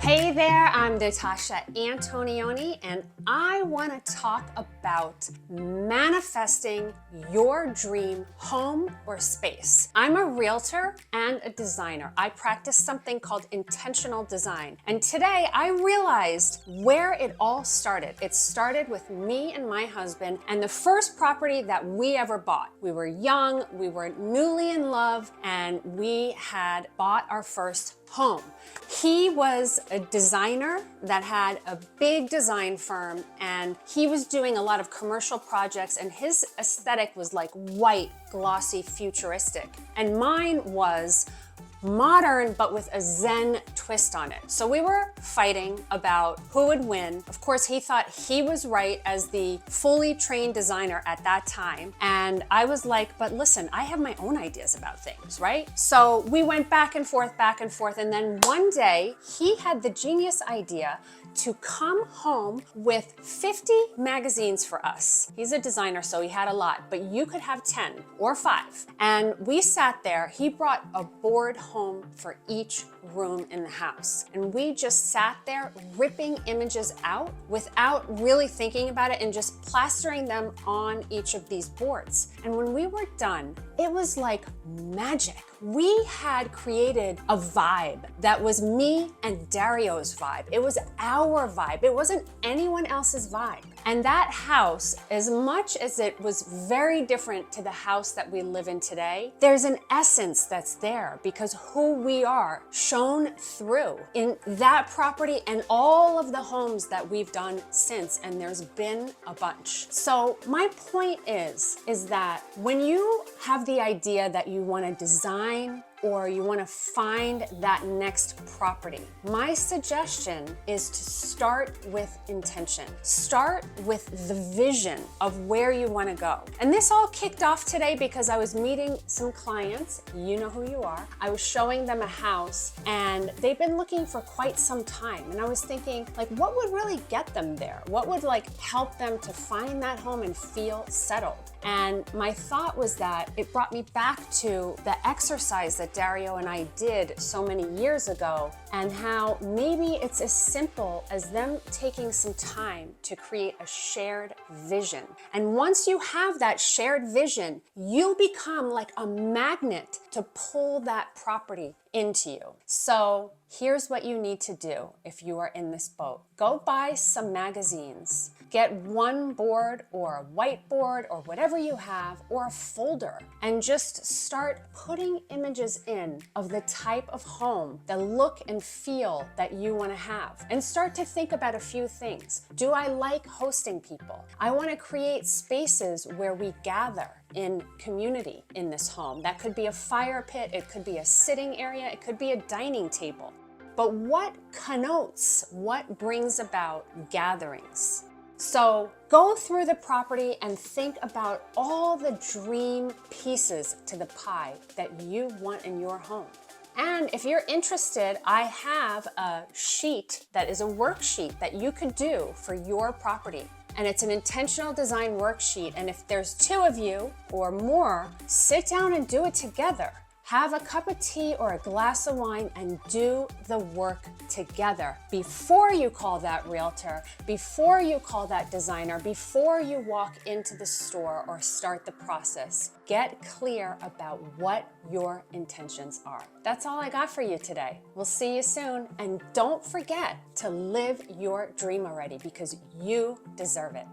Hey there, I'm Natasha Antonioni, and I want to talk about manifesting your dream home or space. I'm a realtor and a designer. I practice something called intentional design. And today I realized where it all started. It started with me and my husband and the first property that we ever bought. We were young, we were newly in love, and we had bought our first home. He was a designer that had a big design firm, and he was doing a lot of commercial projects, and his aesthetic was like white, glossy, futuristic. And mine was modern, but with a Zen twist on it. So we were fighting about who would win. Of course, he thought he was right as the fully trained designer at that time. And I was like, but listen, I have my own ideas about things, right? So we went back and forth. And then one day he had the genius idea to come home with 50 magazines for us. He's a designer, so he had a lot, but you could have 10 or 5. And we sat there. He brought a board home for each room in the house. And we just sat there ripping images out without really thinking about it and just plastering them on each of these boards. And when we were done, it was like magic. We had created a vibe that was me and Dario's vibe. It was our vibe. It wasn't anyone else's vibe. And that house, as much as it was very different to the house that we live in today, there's an essence that's there because who we are shone through in that property and all of the homes that we've done since, and there's been a bunch. So my point is that when you have the idea that you want to design or you want to find that next property, my suggestion is to start with intention. Start with the vision of where you want to go. And this all kicked off today because I was meeting some clients. You know who you are. I was showing them a house and they've been looking for quite some time. And I was thinking, like, what would really get them there? What would help them to find that home and feel settled? And my thought was that it brought me back to the exercise that Dario and I did so many years ago, and how maybe it's as simple as them taking some time to create a shared vision. And once you have that shared vision, you become like a magnet to pull that property into you. So here's what you need to do if you are in this boat. Go buy some magazines. Get one board or a whiteboard or whatever you have, or a folder, and just start putting images in of the type of home, the look and feel that you want to have. And start to think about a few things. Do I like hosting people? I want to create spaces where we gather in community in this home. That could be a fire pit, it could be a sitting area, it could be a dining table. But what connotes, what brings about gatherings? So go through the property and think about all the dream pieces to the pie that you want in your home. And if you're interested, I have a sheet that is a worksheet that you could do for your property. And it's an intentional design worksheet. And if there's 2 of you or more, sit down and do it together. Have a cup of tea or a glass of wine and do the work together before you call that realtor, before you call that designer, before you walk into the store or start the process. Get clear about what your intentions are. That's all I got for you today. We'll see you soon. And don't forget to live your dream already because you deserve it.